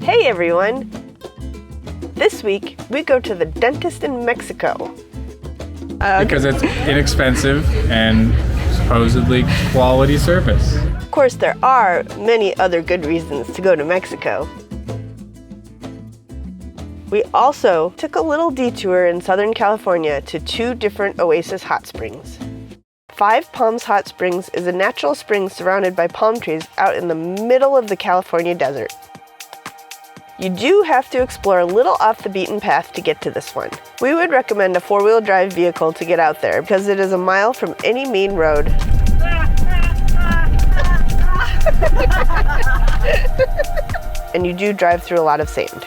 Hey everyone! This week we go to the dentist in Mexico. Because it's inexpensive and supposedly quality service. Of course, there are many other good reasons to go to Mexico. We also took a little detour in Southern California to 2 different oasis hot springs. Five Palms Hot Springs is a natural spring surrounded by palm trees out in the middle of the California desert. You do have to explore a little off the beaten path to get to this one. We would recommend a 4-wheel drive vehicle to get out there because it is a mile from any main road. And you do drive through a lot of sand.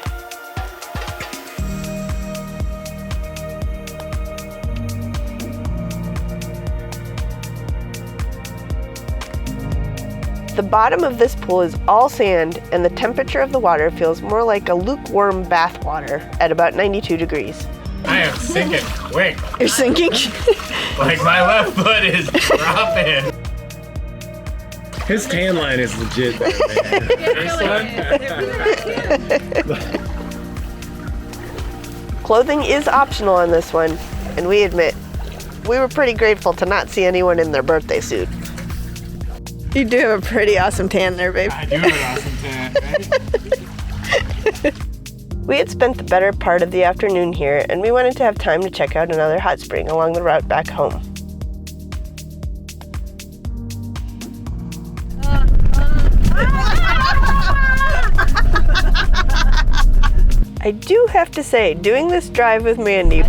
The bottom of this pool is all sand, and the temperature of the water feels more like a lukewarm bath water at about 92 degrees. I am sinking quick. You're sinking? Like my left foot is dropping. His tan line is legit though, man. Clothing is optional on this one, and we admit, we were pretty grateful to not see anyone in their birthday suit. You do have a pretty awesome tan there, babe. I do have an awesome tan, right? We had spent the better part of the afternoon here, and we wanted to have time to check out another hot spring along the route back home. I do have to say, doing this drive with Mandy,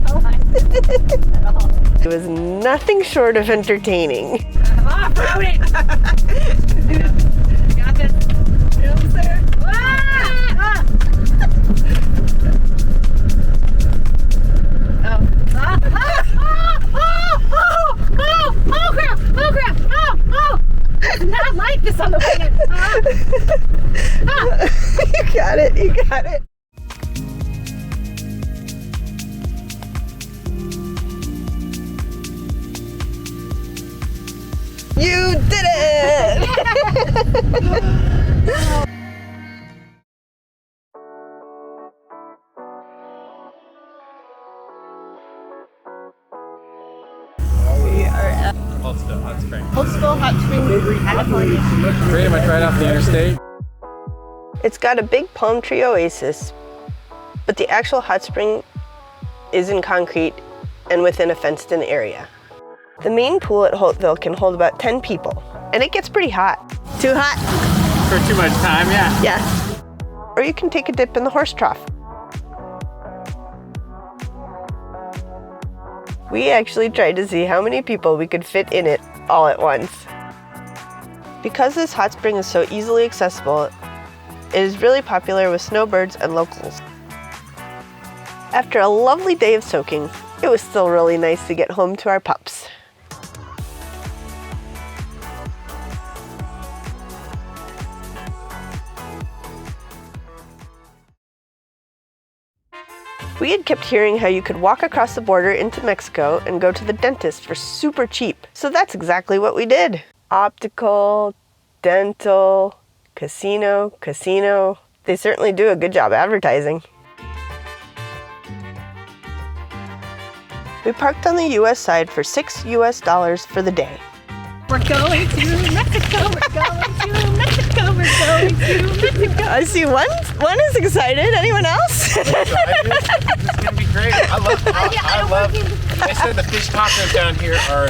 it was nothing short of entertaining. Off-road it! Got this. You almost there? Oh crap! Oh! I did not like this on the way in. You got it. You did it! We are at Holdsville Hot Spring. Holdsville Hot Springs, California. Pretty much right off the interstate. It's got a big palm tree oasis, but the actual hot spring is in concrete and within a fenced-in area. The main pool at Holtville can hold about 10 people, and it gets pretty hot. Too hot? For too much time, yeah. Yeah. Or you can take a dip in the horse trough. We actually tried to see how many people we could fit in it all at once. Because this hot spring is so easily accessible, it is really popular with snowbirds and locals. After a lovely day of soaking, it was still really nice to get home to our pups. We had kept hearing how you could walk across the border into Mexico and go to the dentist for super cheap. So that's exactly what we did. Optical, dental, casino. They certainly do a good job advertising. We parked on the US side for $6 US for the day. We're going to Mexico. I see one is excited. Anyone else? This is gonna be great. I love. They said the fish tacos down here are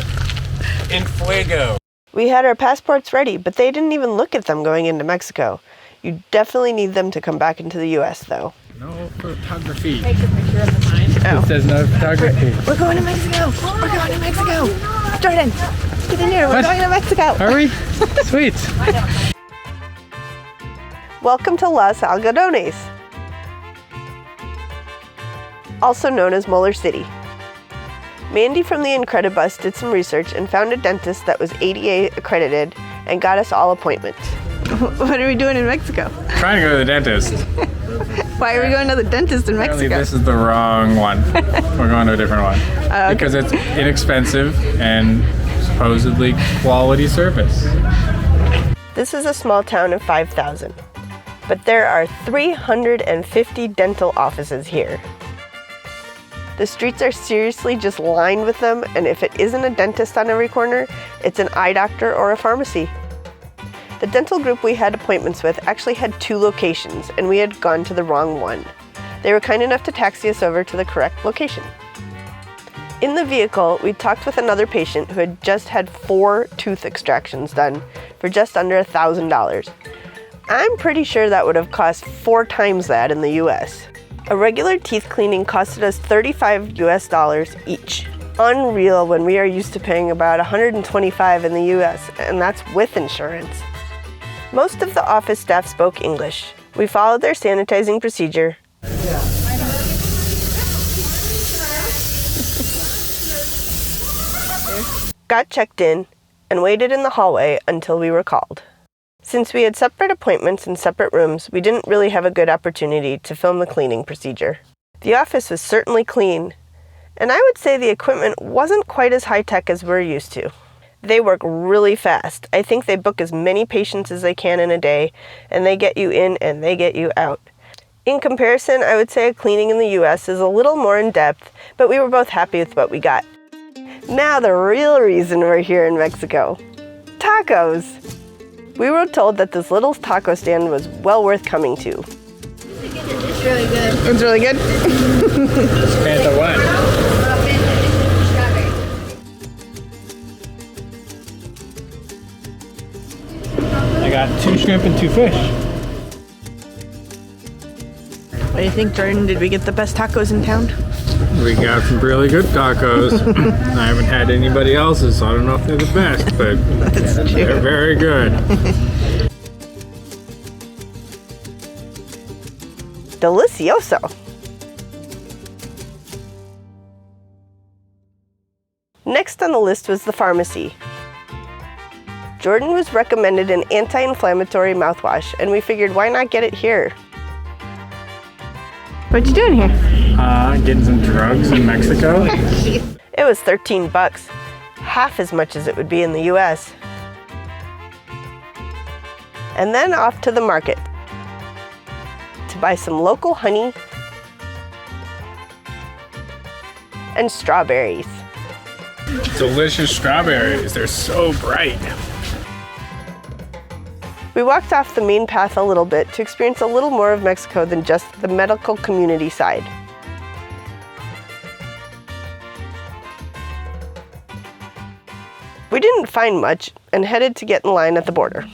in fuego. We had our passports ready, but they didn't even look at them going into Mexico. You definitely need them to come back into the US though. No photography. Take a picture of the sign. It says no photography. We're going to Mexico. Jordan, get in here. We're going to Mexico. Are we? Sweet. Welcome to Los Algodones, also known as Molar City. Mandy from the Incredibus did some research and found a dentist that was ADA accredited and got us all appointments. What are we doing in Mexico? Trying to go to the dentist. Why are we going to the dentist in Apparently Mexico? this is the wrong one. We're going to a different one. Okay. Because it's inexpensive and supposedly quality service. This is a small town of 5,000. but there are 350 dental offices here. The streets are seriously just lined with them, and if it isn't a dentist on every corner, it's an eye doctor or a pharmacy. The dental group we had appointments with actually had 2 locations, and we had gone to the wrong one. They were kind enough to taxi us over to the correct location. In the vehicle, we talked with another patient who had just had 4 tooth extractions done for just under $1,000. I'm pretty sure that would have cost 4 times that in the US. A regular teeth cleaning costed us $35 US each. Unreal when we are used to paying about $125 in the US, and that's with insurance. Most of the office staff spoke English. We followed their sanitizing procedure. Got checked in, and waited in the hallway until we were called. Since we had separate appointments in separate rooms, we didn't really have a good opportunity to film the cleaning procedure. The office was certainly clean, and I would say the equipment wasn't quite as high-tech as we're used to. They work really fast. I think they book as many patients as they can in a day, and they get you in and they get you out. In comparison, I would say a cleaning in the US is a little more in-depth, but we were both happy with what we got. Now the real reason we're here in Mexico. Tacos! We were told that this little taco stand was well worth coming to. It's really good. It's really good? Fanta what? I got 2 shrimp and 2 fish. What do you think, Jordan? Did we get the best tacos in town? We got some really good tacos. I haven't had anybody else's, so I don't know if they're the best, but they're very good. Delicioso! Next on the list was the pharmacy. Jordan was recommended an anti-inflammatory mouthwash, and we figured why not get it here? What you doing here? Getting some drugs in Mexico. It was $13, half as much as it would be in the US. And then off to the market to buy some local honey and strawberries. Delicious strawberries. They're so bright. We walked off the main path a little bit to experience a little more of Mexico than just the medical community side. We didn't find much and headed to get in line at the border.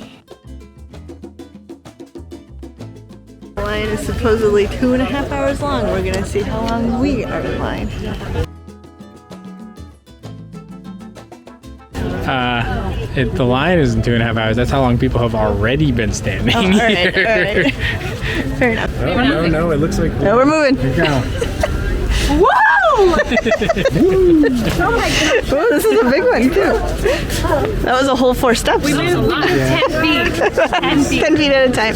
The line is supposedly 2.5 hours long. We're gonna see how long we are in line. The line isn't 2.5 hours. That's how long people have already been standing here. All right. Fair enough. No, it looks like No, we're moving. Here we go. Whoa! Oh my gosh. Oh, this is a big one too. That was a whole 4 steps. We moved 10 feet. 10 feet. 10 feet at a time.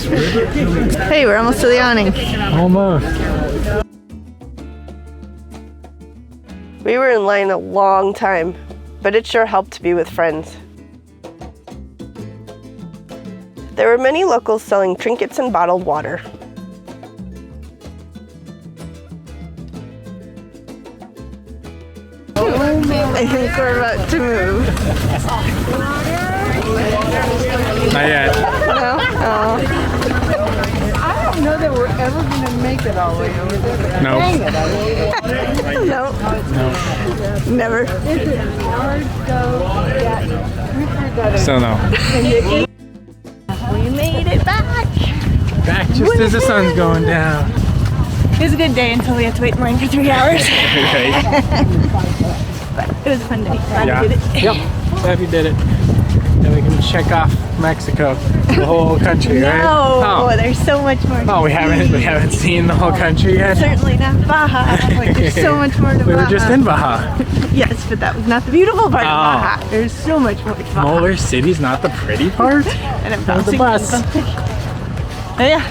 Hey, we're almost to the awning. Almost. We were in line a long time, but it sure helped to be with friends. There were many locals selling trinkets and bottled water. I think we're about to move. Not yet. No? Oh. I don't know that we're ever going to make it all the way over there. No. No. No. Never. Is it hard though? Yeah, we've heard that. Still no. We made it back. Back just as the sun's going down. It was a good day until we had to wait in line for 3 hours. Okay. But it was a fun day. Glad Yeah. we did it. Yep. Glad we did it. Then we can check off Mexico, the whole country, right? No, there's so much more. Oh, we haven't seen the whole country yet. Certainly not Baja. Like, there's so much more to Baja. We were just in Baja. Yes, but that was not the beautiful part Oh. of Baja. There's so much more to Baja. Molar City's not the pretty part? And I'm That was the bouncing. bus. Oh, yeah.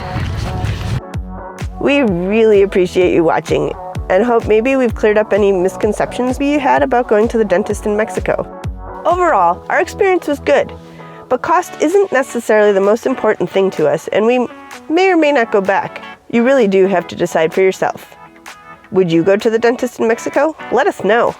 We really appreciate you watching and hope maybe we've cleared up any misconceptions we had about going to the dentist in Mexico. Overall, our experience was good, but cost isn't necessarily the most important thing to us, and we may or may not go back. You really do have to decide for yourself. Would you go to the dentist in Mexico? Let us know.